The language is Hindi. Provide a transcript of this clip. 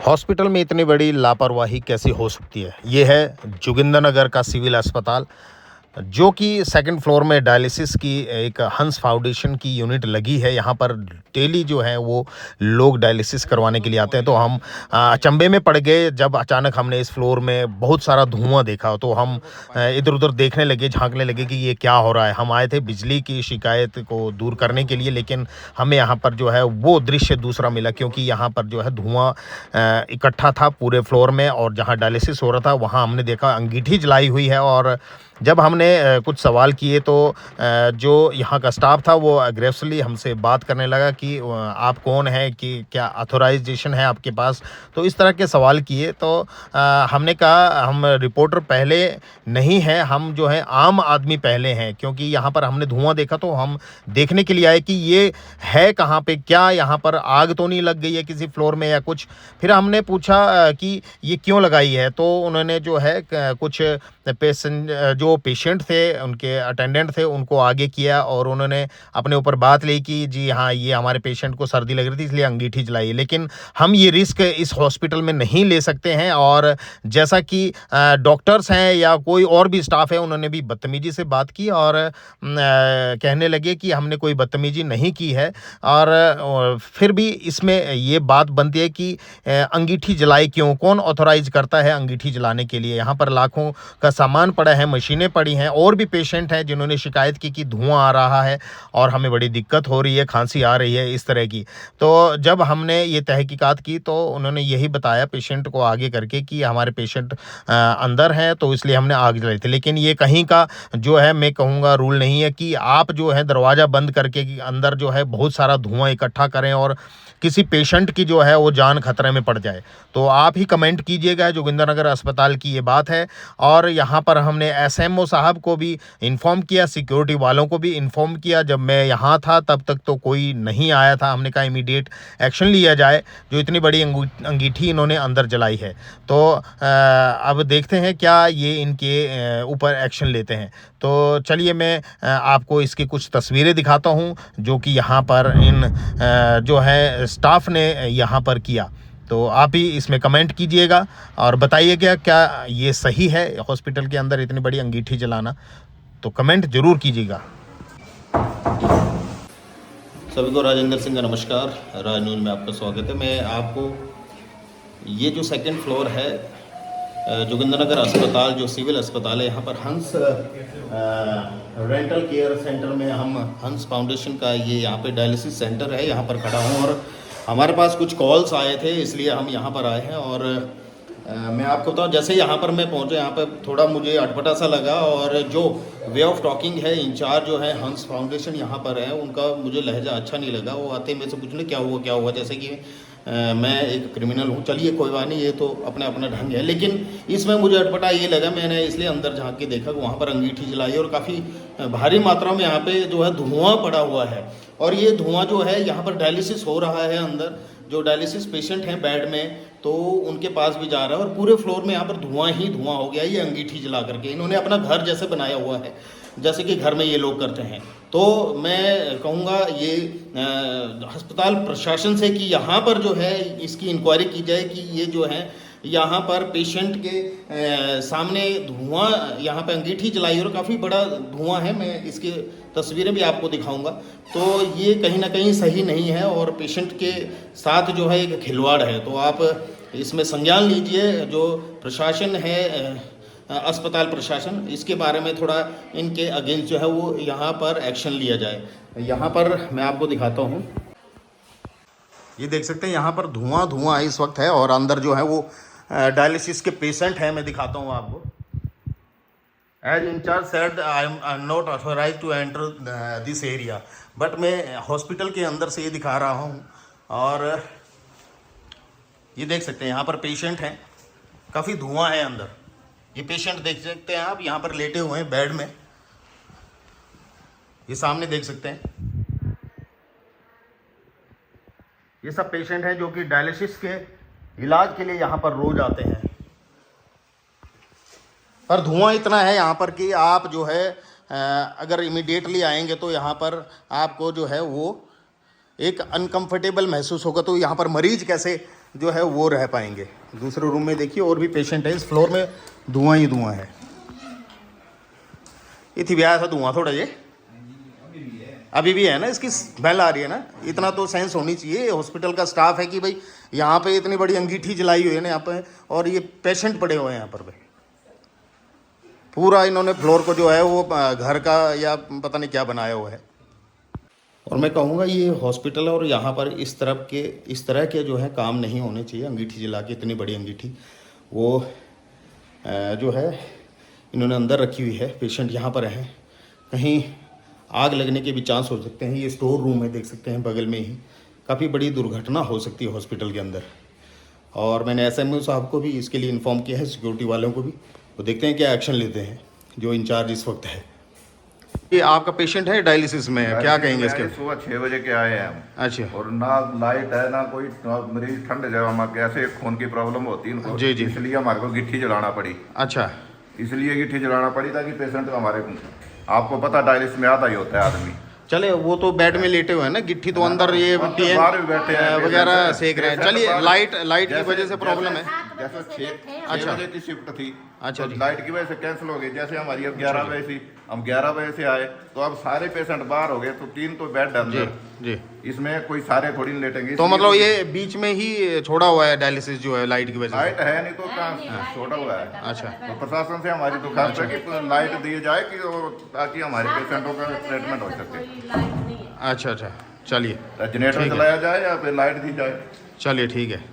हॉस्पिटल में इतनी बड़ी लापरवाही कैसे हो सकती है। ये है जोगिंदरनगर का सिविल अस्पताल, जो कि सेकंड फ्लोर में डायलिसिस की एक हंस फाउंडेशन की यूनिट लगी है। यहाँ पर डेली जो है वो लोग डायलिसिस करवाने के लिए आते हैं। तो हम अचंभे में पड़ गए जब अचानक हमने इस फ्लोर में बहुत सारा धुआं देखा। तो हम इधर उधर देखने लगे, झांकने लगे कि ये क्या हो रहा है। हम आए थे बिजली की शिकायत को दूर करने के लिए, लेकिन हमें यहाँ पर जो है वो दृश्य दूसरा मिला, क्योंकि यहाँ पर जो है धुआं इकट्ठा था पूरे फ्लोर में। और जहाँ डायलिसिस हो रहा था वहाँ हमने देखा अंगीठी जलाई हुई है। और जब हमने कुछ सवाल किए तो जो यहाँ का स्टाफ था वो अग्रेसिवली हमसे बात करने लगा कि आप कौन हैं, कि क्या ऑथराइजेशन है आपके पास। तो इस तरह के सवाल किए। तो हमने कहा हम रिपोर्टर पहले नहीं हैं, हम जो है आम आदमी पहले हैं, क्योंकि यहाँ पर हमने धुआं देखा तो हम देखने के लिए आए कि ये है कहाँ पे, क्या यहाँ पर आग तो नहीं लग गई है किसी फ्लोर में या कुछ। फिर हमने पूछा कि ये क्यों लगाई है। तो उन्होंने जो है कुछ जो पेशेंट थे, उनके अटेंडेंट थे, उनको आगे किया और उन्होंने अपने ऊपर बात ली कि जी हाँ, ये हमारे पेशेंट को सर्दी लग रही थी इसलिए अंगीठी जलाई। लेकिन हम ये रिस्क इस हॉस्पिटल में नहीं ले सकते हैं। और जैसा कि डॉक्टर्स हैं या कोई और भी स्टाफ है, उन्होंने भी बदतमीजी से बात की और कहने लगे कि हमने कोई बदतमीजी नहीं की है। और फिर भी इसमें ये बात बनती है कि अंगीठी जलाई क्यों, कौन ऑथोराइज करता है अंगीठी जलाने के लिए। यहाँ पर लाखों का सामान पड़ा है, मशीनें पड़ी हैं, और भी पेशेंट हैं जिन्होंने शिकायत की कि धुआं आ रहा है और हमें बड़ी दिक्कत हो रही है, खांसी आ रही है, इस तरह की। तो जब हमने ये तहकीकात की तो उन्होंने यही बताया पेशेंट को आगे करके कि हमारे पेशेंट अंदर हैं तो इसलिए हमने आग जलाई थी। लेकिन ये कहीं का जो है मैं कहूँगा रूल नहीं है कि आप जो है दरवाज़ा बंद करके अंदर जो है बहुत सारा धुआं इकट्ठा करें और किसी पेशेंट की जो है वो जान खतरे में पड़ जाए। तो आप ही कमेंट कीजिएगा। जोगिंदरनगर अस्पताल की ये बात है। और यहाँ पर हमने एसएमओ साहब को भी इन्फॉर्म किया, सिक्योरिटी वालों को भी इन्फॉर्म किया। जब मैं यहाँ था तब तक तो कोई नहीं आया था। हमने कहा इमीडिएट एक्शन लिया जाए, जो इतनी बड़ी अंगीठी इन्होंने अंदर जलाई है। तो अब देखते हैं क्या ये इनके ऊपर एक्शन लेते हैं। तो चलिए मैं आपको इसकी कुछ तस्वीरें दिखाता हूँ जो कि यहाँ पर इन जो है स्टाफ ने यहाँ पर किया। तो आप ही इसमें कमेंट कीजिएगा और बताइएगा क्या ये सही है हॉस्पिटल के अंदर इतनी बड़ी अंगीठी जलाना। तो कमेंट जरूर कीजिएगा। सभी को राजेंद्र सिंह का नमस्कार। राज न्यूज़ में आपका स्वागत है। मैं आपको ये जो सेकंड फ्लोर है जोगिंदरनगर अस्पताल, जो सिविल अस्पताल है, यहाँ पर हंस रेंटल केयर सेंटर में हम हंस फाउंडेशन का ये यहाँ पे डायलिसिस सेंटर है, यहाँ पर खड़ा हूँ। और हमारे पास कुछ कॉल्स आए थे इसलिए हम यहाँ पर आए हैं। और मैं आपको बताऊँ, जैसे यहाँ पर मैं पहुँचा, यहाँ पर थोड़ा मुझे अटपटा सा लगा। और जो वे ऑफ टॉकिंग है, इंचार्ज जो है हंस फाउंडेशन यहाँ पर है, उनका मुझे लहजा अच्छा नहीं लगा। वो आते मेरे से पूछने क्या हुआ, जैसे कि मैं एक क्रिमिनल हूँ। चलिए कोई बात नहीं, ये तो अपना अपना ढंग है। लेकिन इसमें मुझे अटपटा ये लगा, मैंने इसलिए अंदर झांक के देखा कि वहाँ पर अंगीठी जलाई और काफ़ी भारी मात्रा में यहाँ पे जो है धुआं पड़ा हुआ है। और ये धुआं जो है, यहाँ पर डायलिसिस हो रहा है, अंदर जो डायलिसिस पेशेंट हैं बेड में, तो उनके पास भी जा रहा है। और पूरे फ्लोर में यहाँ पर धुआं ही धुआं हो गया। ये अंगीठी जला करके इन्होंने अपना घर जैसे बनाया हुआ है, जैसे कि घर में ये लोग करते हैं। तो मैं कहूँगा ये अस्पताल प्रशासन से कि यहाँ पर जो है इसकी इंक्वायरी की जाए कि ये जो है यहाँ पर पेशेंट के सामने धुआं, यहाँ पे अंगीठी जलाई और काफ़ी बड़ा धुआं है। मैं इसकी तस्वीरें भी आपको दिखाऊंगा। तो ये कहीं ना कहीं सही नहीं है और पेशेंट के साथ जो है एक खिलवाड़ है। तो आप इसमें संज्ञान लीजिए। जो प्रशासन है, अस्पताल प्रशासन, इसके बारे में थोड़ा इनके अगेंस्ट जो है वो यहाँ पर एक्शन लिया जाए। यहाँ पर मैं आपको दिखाता हूँ, ये देख सकते हैं यहाँ पर धुआं इस वक्त है और अंदर जो है वो डायलिसिस के पेशेंट हैं। मैं दिखाता हूँ आपको। As in-charge said I am not authorise to enter this area, but मैं हॉस्पिटल के अंदर से ये दिखा रहा हूँ। और ये देख सकते हैं यहाँ पर पेशेंट हैं, काफ़ी धुआं है अंदर। ये पेशेंट देख सकते हैं आप, यहाँ पर लेटे हुए हैं बेड में। ये सामने देख सकते हैं, ये सब पेशेंट हैं जो कि डायलिसिस के इलाज के लिए यहाँ पर रोज आते हैं। पर धुआं इतना है यहाँ पर कि आप जो है अगर इमीडिएटली आएंगे तो यहाँ पर आपको जो है वो एक अनकंफर्टेबल महसूस होगा। तो यहाँ पर मरीज कैसे जो है वो रह पाएंगे। दूसरे रूम में देखिए और भी पेशेंट है, इस फ्लोर में धुआं ही धुआं है। ये थी ब्याह था धुआं थोड़ा, ये अभी भी है ना, इसकी स्मेल आ रही है ना। इतना तो सेंस होनी चाहिए हॉस्पिटल का स्टाफ है कि भाई यहाँ पे इतनी बड़ी अंगीठी जलाई हुई है ना यहाँ पे, और ये पेशेंट पड़े हुए हैं यहाँ पर। पूरा इन्होंने फ्लोर को जो है वो घर का या पता नहीं क्या बनाया हुआ है। और मैं कहूँगा ये हॉस्पिटल है और यहाँ पर इस तरह के जो है काम नहीं होने चाहिए। अंगीठी जला के, इतनी बड़ी अंगीठी वो जो है इन्होंने अंदर रखी हुई है। पेशेंट यहाँ पर हैं, कहीं आग लगने के भी चांस हो सकते हैं। ये स्टोर रूम है, देख सकते हैं बगल में ही। काफ़ी बड़ी दुर्घटना हो सकती है हॉस्पिटल के अंदर। और मैंने एसएमओ साहब को भी इसके लिए इन्फॉर्म किया है, सिक्योरिटी वालों को भी। तो देखते हैं क्या एक्शन लेते हैं जो इंचार्ज इस वक्त है। ये आपका पेशेंट है डायलिसिस में, क्या कहेंगे इसके? सुबह 6 बजे के आए हैं हम। अच्छा। और ना लाइट है ना कोई, मरीज ठंड जगह में कैसे खून की प्रॉब्लम होती है इनको, जी जी। इसलिए हमारे को गिट्ठी जलाना पड़ी। अच्छा, इसलिए गिट्ठी जलाना पड़ी ताकि पेशेंट हमारे, आपको पता डायलिसिस में आधा ही होता है आदमी। चले वो तो बेड में लेटे हुए हैं ना, गिट्ठी तो अंदर ये बाहर भी बैठे हैं वगैरह सेक रहे हैं। चलिए, लाइट की जैसे- वजह से प्रॉब्लम है। जैसे 6 अच्छा। बजे की शिफ्ट थी, अच्छा तो जी। लाइट की वजह से कैंसिल हो गई। जैसे हमारी अब 11 बजे थी, हम 11 बजे से आए तो अब सारे पेशेंट बाहर हो गए, तो 3 तो बेड जी अंदर, जी। इसमें कोई सारे थोड़ी नहीं लेटेंगे। तो मतलब ये बीच में ही छोड़ा हुआ है डायलिसिस जो है लाइट की वजह लाइट से? है नहीं तो कहाँ छोटा हुआ है। अच्छा। तो प्रशासन से हमारी दरख्वास्त है कि लाइट दी जाए कि ताकि हमारे पेशेंटों का ट्रीटमेंट हो सके। अच्छा अच्छा, चलिए जनरेटर चलाया जाए या फिर लाइट दी जाए। चलिए ठीक है।